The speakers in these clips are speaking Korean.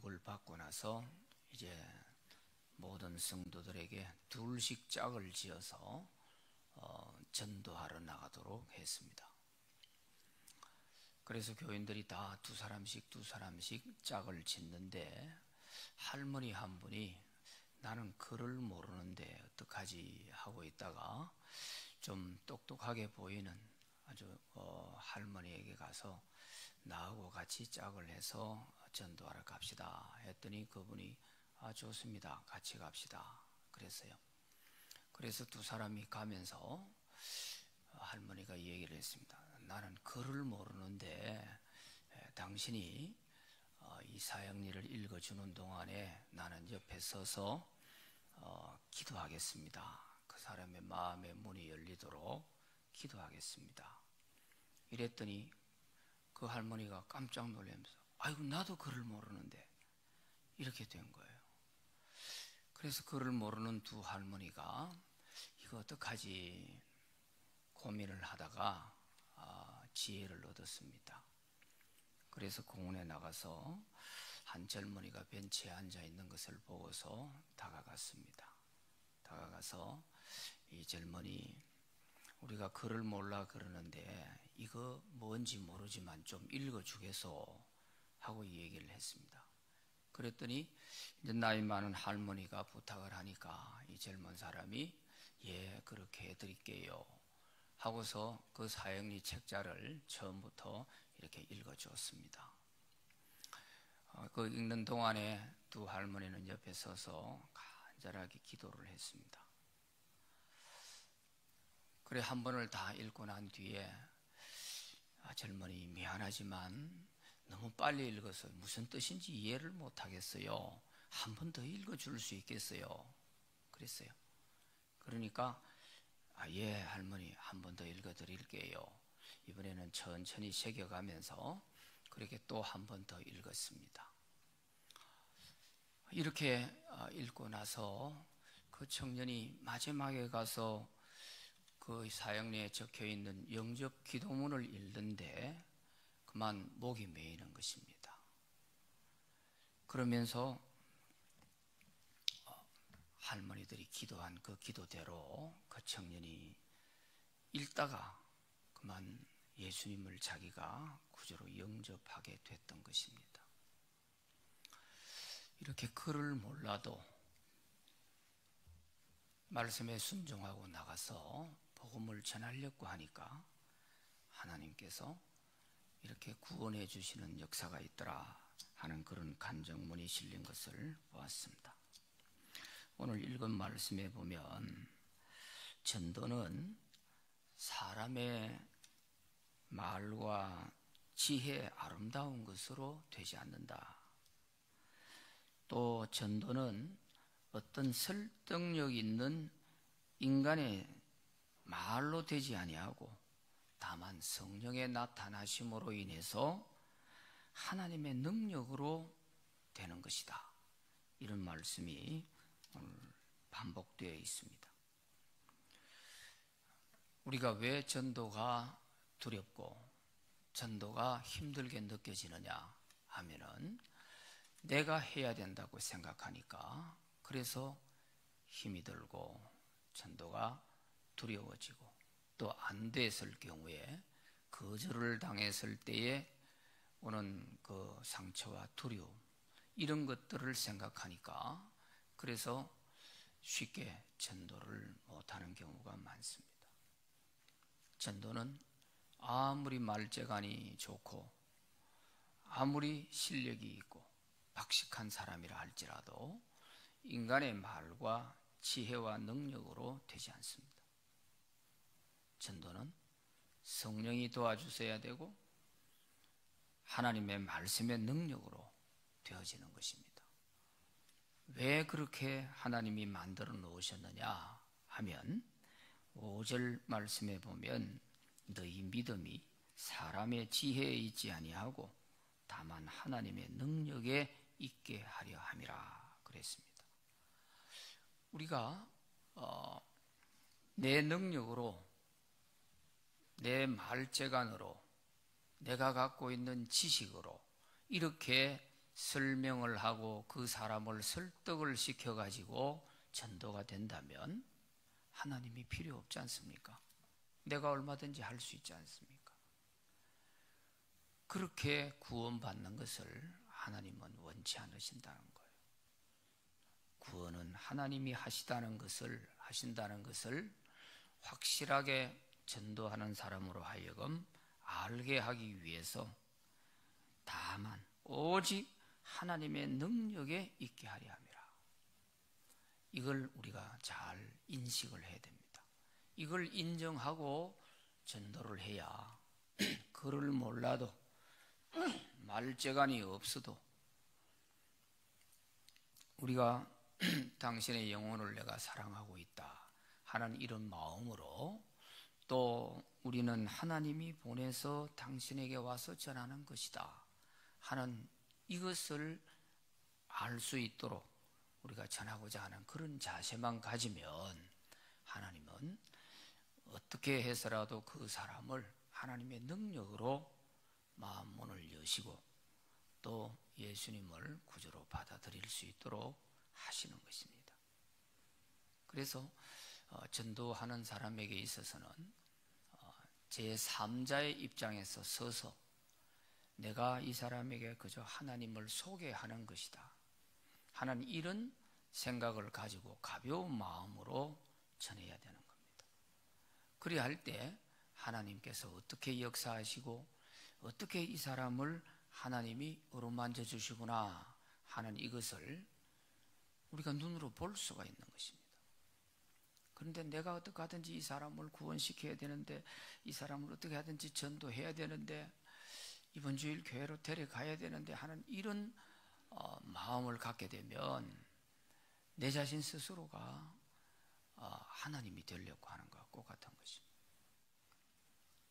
축복을 받고 나서 이제 모든 성도들에게 둘씩 짝을 지어서 전도하러 나가도록 했습니다. 그래서 교인들이 다 두 사람씩 짝을 짓는데, 할머니 한 분이 나는 글을 모르는데 어떡하지 하고 있다가 좀 똑똑하게 보이는 아주 할머니에게 가서 나하고 같이 짝을 해서 전도하러 갑시다 했더니 그분이 좋습니다, 같이 갑시다 그랬어요. 그래서 두 사람이 가면서 할머니가 이 얘기를 했습니다. 나는 글을 모르는데 당신이 이 사형리를 읽어주는 동안에 나는 옆에 서서 기도하겠습니다. 그 사람의 마음의 문이 열리도록 기도하겠습니다. 이랬더니 그 할머니가 깜짝 놀라면서 아이고 나도 글을 모르는데 이렇게 된 거예요. 그래서 글을 모르는 두 할머니가 이거 어떡하지 고민을 하다가 지혜를 얻었습니다. 그래서 공원에 나가서 한 젊은이가 벤치에 앉아 있는 것을 보고서 다가갔습니다. 다가가서 이 젊은이, 우리가 글을 몰라 그러는데 이거 뭔지 모르지만 좀 읽어주겠소 하고 이 얘기를 했습니다. 그랬더니 이제 나이 많은 할머니가 부탁을 하니까 이 젊은 사람이 예 그렇게 해드릴게요 하고서 그 사형리 책자를 처음부터 이렇게 읽어주었습니다. 그 읽는 동안에 두 할머니는 옆에 서서 간절하게 기도를 했습니다. 그래 한 번을 다 읽고 난 뒤에 젊은이 미안하지만 너무 빨리 읽어서 무슨 뜻인지 이해를 못하겠어요. 한 번 더 읽어줄 수 있겠어요? 그랬어요. 그러니까 예 할머니 한 번 더 읽어드릴게요. 이번에는 천천히 새겨가면서 그렇게 또 한 번 더 읽었습니다. 이렇게 읽고 나서 그 청년이 마지막에 가서 그 사형리에 적혀있는 영접 기도문을 읽는데 그만 목이 메이는 것입니다. 그러면서 할머니들이 기도한 그 기도대로 그 청년이 읽다가 그만 예수님을 자기가 구주로 영접하게 됐던 것입니다. 이렇게 글을 몰라도 말씀에 순종하고 나가서 복음을 전하려고 하니까 하나님께서 이렇게 구원해 주시는 역사가 있더라 하는 그런 간증문이 실린 것을 보았습니다. 오늘 읽은 말씀에 보면 전도는 사람의 말과 지혜 아름다운 것으로 되지 않는다. 또 전도는 어떤 설득력 있는 인간의 말로 되지 아니하고 다만 성령의 나타나심으로 인해서 하나님의 능력으로 되는 것이다. 이런 말씀이 오늘 반복되어 있습니다. 우리가 왜 전도가 두렵고 전도가 힘들게 느껴지느냐 하면은 내가 해야 된다고 생각하니까 그래서 힘이 들고 전도가 두려워지고 또 안 됐을 경우에 거절을 당했을 때에 오는 그 상처와 두려움 이런 것들을 생각하니까 그래서 쉽게 전도를 못하는 경우가 많습니다. 전도는 아무리 말재간이 좋고 아무리 실력이 있고 박식한 사람이라 할지라도 인간의 말과 지혜와 능력으로 되지 않습니다. 전도는 성령이 도와주셔야 되고 하나님의 말씀의 능력으로 되어지는 것입니다. 왜 그렇게 하나님이 만들어 놓으셨느냐 하면 5절 말씀에 보면 너희 믿음이 사람의 지혜에 있지 아니하고 다만 하나님의 능력에 있게 하려 함이라 그랬습니다. 우리가 내 능력으로 내 말재간으로 내가 갖고 있는 지식으로 이렇게 설명을 하고 그 사람을 설득을 시켜가지고 전도가 된다면 하나님이 필요 없지 않습니까? 내가 얼마든지 할 수 있지 않습니까? 그렇게 구원받는 것을 하나님은 원치 않으신다는 거예요. 구원은 하나님이 하신다는 것을 확실하게 전도하는 사람으로 하여금 알게 하기 위해서 다만 오직 하나님의 능력에 있게 하려 함이라. 이걸 우리가 잘 인식을 해야 됩니다. 이걸 인정하고 전도를 해야 그를 몰라도 말재간이 없어도 우리가 당신의 영혼을 내가 사랑하고 있다 하는 이런 마음으로, 또 우리는 하나님이 보내서 당신에게 와서 전하는 것이다 하는 이것을 알 수 있도록 우리가 전하고자 하는 그런 자세만 가지면 하나님은 어떻게 해서라도 그 사람을 하나님의 능력으로 마음 문을 여시고 또 예수님을 구주로 받아들일 수 있도록 하시는 것입니다. 그래서 전도하는 사람에게 있어서는 제3자의 입장에서 서서 내가 이 사람에게 그저 하나님을 소개하는 것이다 하는 이런 생각을 가지고 가벼운 마음으로 전해야 되는 겁니다. 그리야 할 때 하나님께서 어떻게 역사하시고 어떻게 이 사람을 하나님이 어루만져 주시구나 하는 이것을 우리가 눈으로 볼 수가 있는 것입니다. 그런데 내가 어떻게 하든지 이 사람을 구원시켜야 되는데, 이 사람을 어떻게 하든지 전도해야 되는데, 이번 주일 교회로 데려가야 되는데 하는 이런 마음을 갖게 되면 내 자신 스스로가 하나님이 되려고 하는 것과 똑같은 것입니다.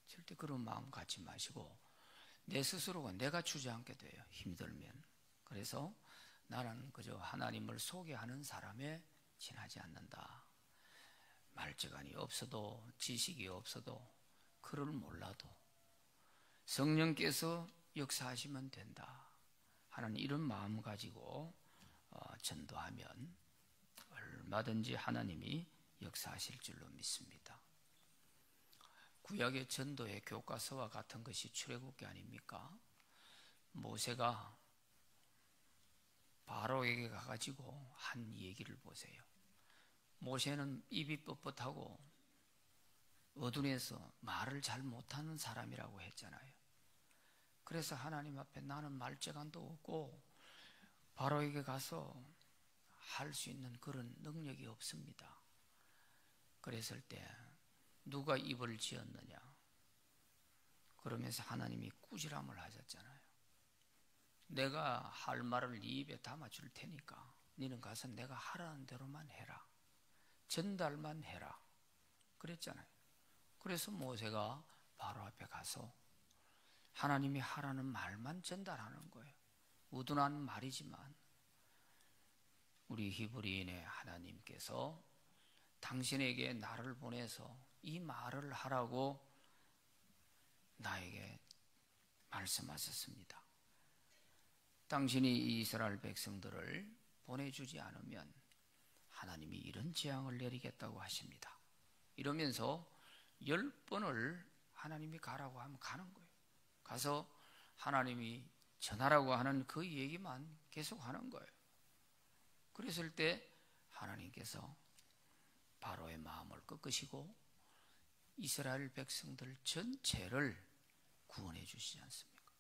절대 그런 마음 갖지 마시고 내 스스로가 내가 주저앉게 돼요. 힘들면. 그래서 나는 그저 하나님을 소개하는 사람에 지나지 않는다. 말재간이 없어도 지식이 없어도 그를 몰라도 성령께서 역사하시면 된다 하는 이런 마음 가지고 전도하면 얼마든지 하나님이 역사하실 줄로 믿습니다. 구약의 전도의 교과서와 같은 것이 출애굽기 아닙니까? 모세가 바로에게 가가지고 한 얘기를 보세요. 모세는 입이 뻣뻣하고 어둔해서 말을 잘 못하는 사람이라고 했잖아요. 그래서 하나님 앞에 나는 말재간도 없고 바로에게 가서 할 수 있는 그런 능력이 없습니다. 그랬을 때 누가 입을 지었느냐? 그러면서 하나님이 꾸지람을 하셨잖아요. 내가 할 말을 네 입에 담아줄 테니까 너는 가서 내가 하라는 대로만 해라. 전달만 해라. 그랬잖아요. 그래서 모세가 바로 앞에 가서 하나님이 하라는 말만 전달하는 거예요. 우둔한 말이지만 우리 히브리인의 하나님께서 당신에게 나를 보내서 이 말을 하라고 나에게 말씀하셨습니다. 당신이 이스라엘 백성들을 보내주지 않으면 하나님이 이런 재앙을 내리겠다고 하십니다. 이러면서 10번을 하나님이 가라고 하면 가는 거예요. 가서 하나님이 전하라고 하는 그 얘기만 계속 하는 거예요. 그랬을 때 하나님께서 바로의 마음을 꺾으시고 이스라엘 백성들 전체를 구원해 주시지 않습니까?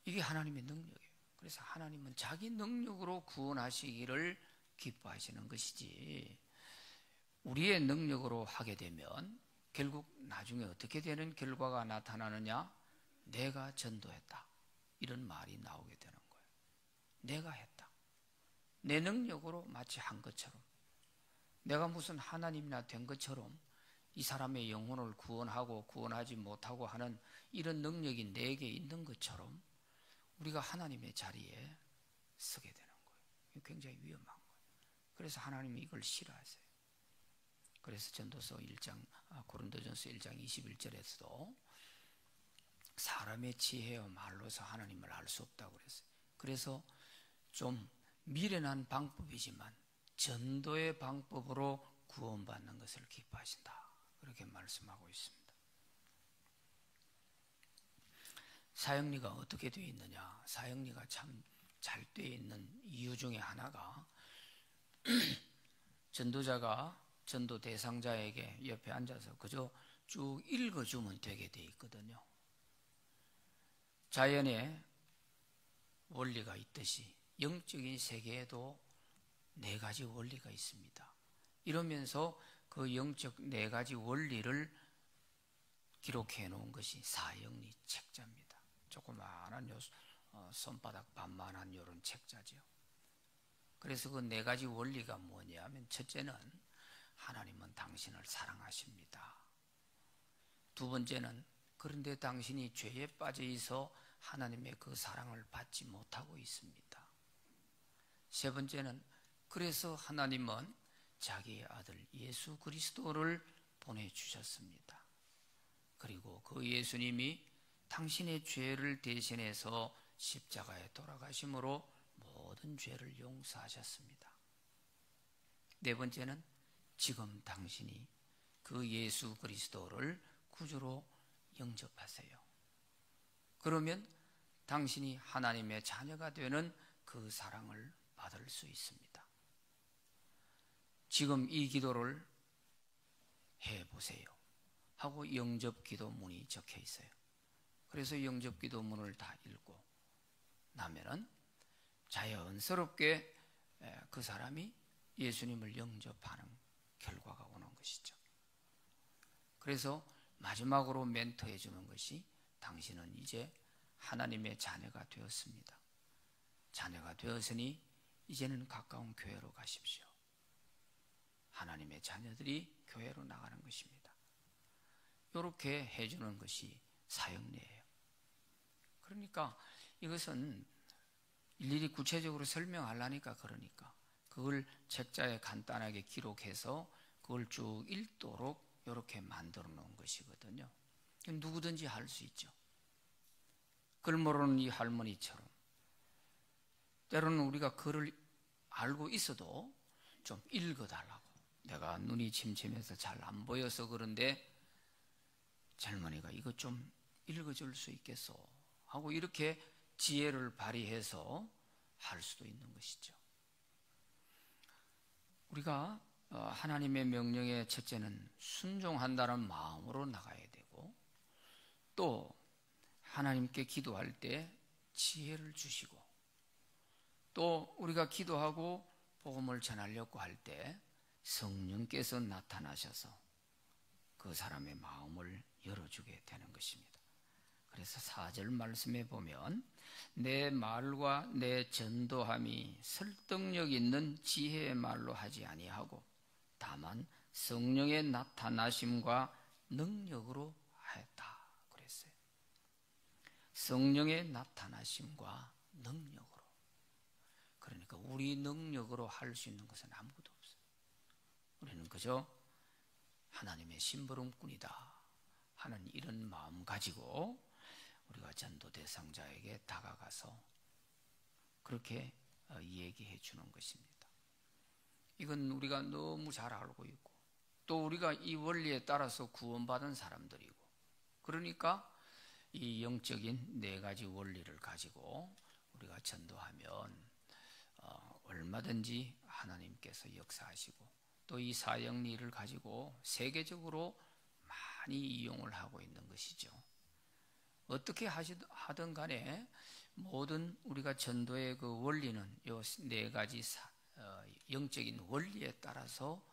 이게 하나님의 능력이에요. 그래서 하나님은 자기 능력으로 구원하시기를 기뻐하시는 것이지, 우리의 능력으로 하게 되면 결국 나중에 어떻게 되는 결과가 나타나느냐? 내가 전도했다 이런 말이 나오게 되는 거예요. 내가 했다. 내 능력으로 마치 한 것처럼, 내가 무슨 하나님이나 된 것처럼 이 사람의 영혼을 구원하고 구원하지 못하고 하는 이런 능력이 내게 있는 것처럼 우리가 하나님의 자리에 서게 되는 거예요. 이거 굉장히 위험한 거예요. 그래서 하나님이 이걸 싫어하세요. 그래서 전도서 1장, 고린도전서 1장 21절에서도 사람의 지혜와 말로서 하나님을 알 수 없다고 그랬어요. 그래서 좀 미련한 방법이지만 전도의 방법으로 구원받는 것을 기뻐하신다, 그렇게 말씀하고 있습니다. 사형리가 어떻게 되어 있느냐? 사형리가 참 잘 되어 있는 이유 중에 하나가 전도자가 전도 대상자에게 옆에 앉아서 그저 쭉 읽어주면 되게 되어 있거든요. 자연의 원리가 있듯이 영적인 세계에도 4가지 원리가 있습니다. 이러면서 그 영적 4가지 원리를 기록해 놓은 것이 사형리 책자입니다. 조그마한 손바닥 반만한 이런 책자죠. 그래서 그 4가지 원리가 뭐냐면, 첫째는 하나님은 당신을 사랑하십니다. 두 번째는 그런데 당신이 죄에 빠져 있어 하나님의 그 사랑을 받지 못하고 있습니다. 세 번째는 그래서 하나님은 자기의 아들 예수 그리스도를 보내주셨습니다. 그리고 그 예수님이 당신의 죄를 대신해서 십자가에 돌아가심으로 모든 죄를 용서하셨습니다. 네 번째는 지금 당신이 그 예수 그리스도를 구주로 영접하세요. 그러면 당신이 하나님의 자녀가 되는 그 사랑을 받을 수 있습니다. 지금 이 기도를 해보세요 하고 영접 기도문이 적혀 있어요. 그래서 영접 기도문을 다 읽고 나면은 자연스럽게 그 사람이 예수님을 영접하는 결과가 오는 것이죠. 그래서 마지막으로 멘토해 주는 것이, 당신은 이제 하나님의 자녀가 되었습니다. 자녀가 되었으니 이제는 가까운 교회로 가십시오. 하나님의 자녀들이 교회로 나가는 것입니다. 이렇게 해주는 것이 사형리예요. 그러니까 이것은 일일이 구체적으로 설명하려니까, 그러니까 그걸 책자에 간단하게 기록해서 그걸 쭉 읽도록 이렇게 만들어 놓은 것이거든요. 누구든지 할 수 있죠. 글 모르는 이 할머니처럼 때로는 우리가 글을 알고 있어도 좀 읽어달라고, 내가 눈이 침침해서 잘 안 보여서 그런데 젊은이가 이거 좀 읽어줄 수 있겠소 하고 이렇게 지혜를 발휘해서 할 수도 있는 것이죠. 우리가 하나님의 명령의 첫째는 순종한다는 마음으로 나가야 되고, 또 하나님께 기도할 때 지혜를 주시고, 또 우리가 기도하고 복음을 전하려고 할 때 성령께서 나타나셔서 그 사람의 마음을 열어주게 되는 것입니다. 그래서 4절 말씀에 보면, 내 말과 내 전도함이 설득력 있는 지혜의 말로 하지 아니하고 다만 성령의 나타나심과 능력으로 하였다 그랬어요. 성령의 나타나심과 능력으로. 그러니까 우리 능력으로 할 수 있는 것은 아무것도 없어요. 우리는 그저 하나님의 심부름꾼이다 하는 이런 마음 가지고 우리가 전도 대상자에게 다가가서 그렇게 얘기해 주는 것입니다. 이건 우리가 너무 잘 알고 있고, 또 우리가 이 원리에 따라서 구원받은 사람들이고, 그러니까 이 영적인 4가지 원리를 가지고 우리가 전도하면 얼마든지 하나님께서 역사하시고, 또 이 사형리를 가지고 세계적으로 많이 이용을 하고 있는 것이죠. 어떻게 하든 간에 모든 우리가 전도의 그 원리는 요 4가지 영적인 원리에 따라서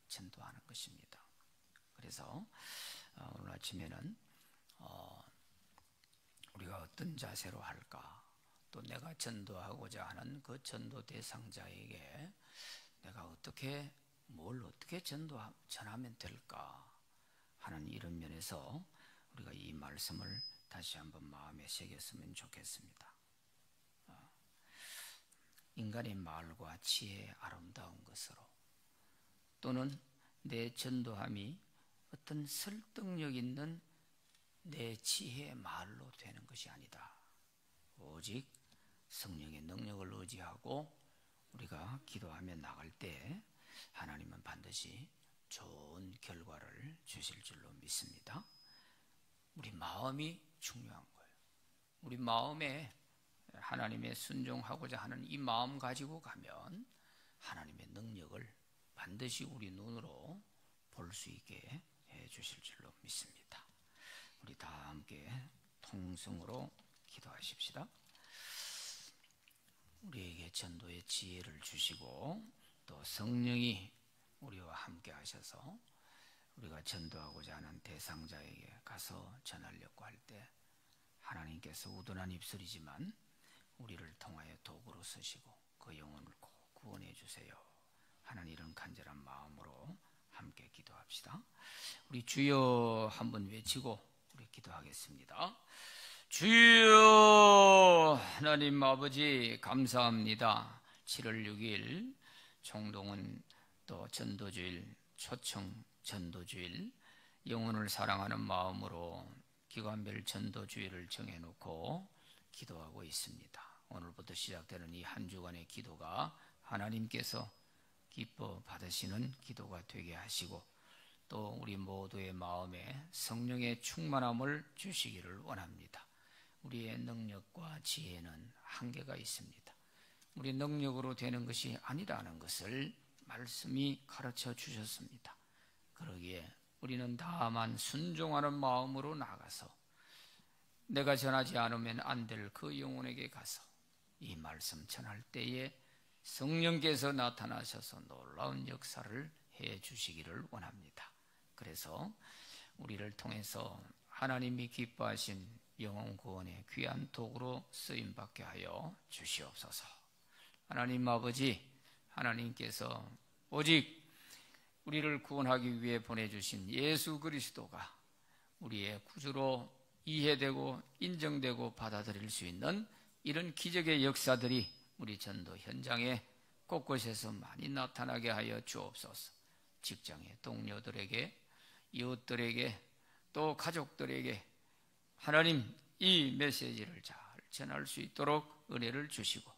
전도하는 것입니다. 그래서 오늘 아침에는 우리가 어떤 자세로 할까, 또 내가 전도하고자 하는 그 전도 대상자에게 내가 뭘 어떻게 전하면 될까 하는 이런 면에서 우리가 이 말씀을 다시 한번 마음에 새겼으면 좋겠습니다. 인간의 말과 지혜의 아름다운 것으로, 또는 내 전도함이 어떤 설득력 있는 내 지혜의 말로 되는 것이 아니다. 오직 성령의 능력을 의지하고 우리가 기도하며 나갈 때 하나님은 반드시 좋은 결과를 주실 줄로 믿습니다. 우리 마음이 중요한 거예요. 우리 마음에 하나님의 순종하고자 하는 이 마음 가지고 가면 하나님의 능력을 반드시 우리 눈으로 볼 수 있게 해 주실 줄로 믿습니다. 우리 다 함께 통성으로 기도하십시다. 우리에게 전도의 지혜를 주시고 또 성령이 우리와 함께 하셔서 우리가 전도하고자 하는 대상자에게 가서 전하려고 할 때 하나님께서 우둔한 입술이지만 우리를 통하여 도구로 쓰시고 그 영혼을 꼭 구원해 주세요 하는 이런 간절한 마음으로 함께 기도합시다. 우리 주여 한번 외치고 우리 기도하겠습니다. 주여 하나님 아버지 감사합니다. 7월 6일 총동은 또 전도주일, 초청 전도주일, 영혼을 사랑하는 마음으로 기관별 전도주일을 정해놓고 기도하고 있습니다. 오늘부터 시작되는 이 한 주간의 기도가 하나님께서 기뻐 받으시는 기도가 되게 하시고 또 우리 모두의 마음에 성령의 충만함을 주시기를 원합니다. 우리의 능력과 지혜는 한계가 있습니다. 우리 능력으로 되는 것이 아니라는 것을 말씀이 가르쳐 주셨습니다. 그러기에 우리는 다만 순종하는 마음으로 나가서 내가 전하지 않으면 안 될 그 영혼에게 가서 이 말씀 전할 때에 성령께서 나타나셔서 놀라운 역사를 해 주시기를 원합니다. 그래서 우리를 통해서 하나님이 기뻐하신 영혼 구원의 귀한 도구로 쓰임받게 하여 주시옵소서. 하나님 아버지, 하나님께서 오직 우리를 구원하기 위해 보내주신 예수 그리스도가 우리의 구주로 이해되고 인정되고 받아들일 수 있는 이런 기적의 역사들이 우리 전도 현장에 곳곳에서 많이 나타나게 하여 주옵소서. 직장의 동료들에게, 이웃들에게, 또 가족들에게 하나님 이 메시지를 잘 전할 수 있도록 은혜를 주시고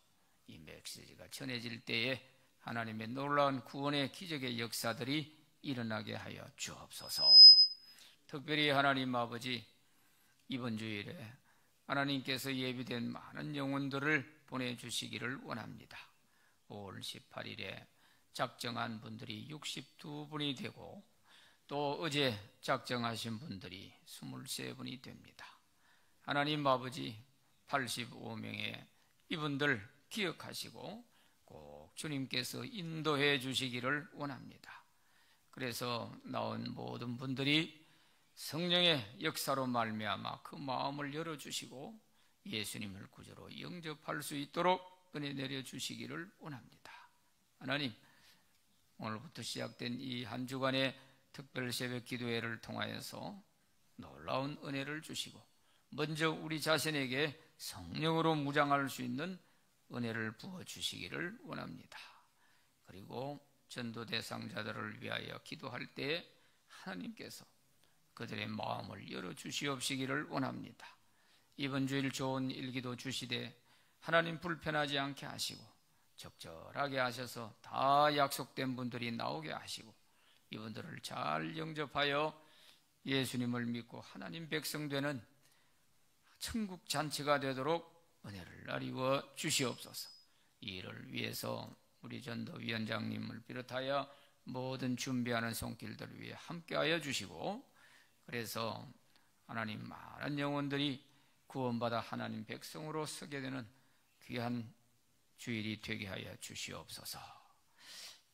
이 메시지가 전해질 때에 하나님의 놀라운 구원의 기적의 역사들이 일어나게 하여 주옵소서. 특별히 하나님 아버지, 이번 주일에 하나님께서 예비된 많은 영혼들을 보내주시기를 원합니다. 5월 18일에 작정한 분들이 62분이 되고 또 어제 작정하신 분들이 23분이 됩니다. 하나님 아버지, 85명의 이분들 기억하시고 꼭 주님께서 인도해 주시기를 원합니다. 그래서 나온 모든 분들이 성령의 역사로 말미암아 그 마음을 열어주시고 예수님을 구주로 영접할 수 있도록 은혜 내려주시기를 원합니다. 하나님, 오늘부터 시작된 이 한 주간의 특별 새벽 기도회를 통하여서 놀라운 은혜를 주시고 먼저 우리 자신에게 성령으로 무장할 수 있는 은혜를 부어주시기를 원합니다. 그리고 전도 대상자들을 위하여 기도할 때 하나님께서 그들의 마음을 열어주시옵시기를 원합니다. 이번 주일 좋은 일기도 주시되 하나님 불편하지 않게 하시고 적절하게 하셔서 다 약속된 분들이 나오게 하시고 이분들을 잘 영접하여 예수님을 믿고 하나님 백성 되는 천국 잔치가 되도록 은혜를 나리워 주시옵소서. 이 일을 위해서 우리 전도위원장님을 비롯하여 모든 준비하는 손길들을 위해 함께하여 주시고 그래서 하나님 많은 영혼들이 구원받아 하나님 백성으로 서게 되는 귀한 주일이 되게 하여 주시옵소서.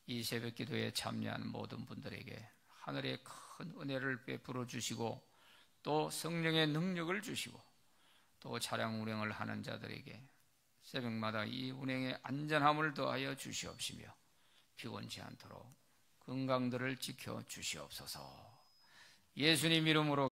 이 새벽 기도에 참여한 모든 분들에게 하늘의 큰 은혜를 베풀어 주시고 또 성령의 능력을 주시고 또 차량 운행을 하는 자들에게 새벽마다 이 운행의 안전함을 더하여 주시옵시며 피곤치 않도록 건강들을 지켜 주시옵소서. 예수님 이름으로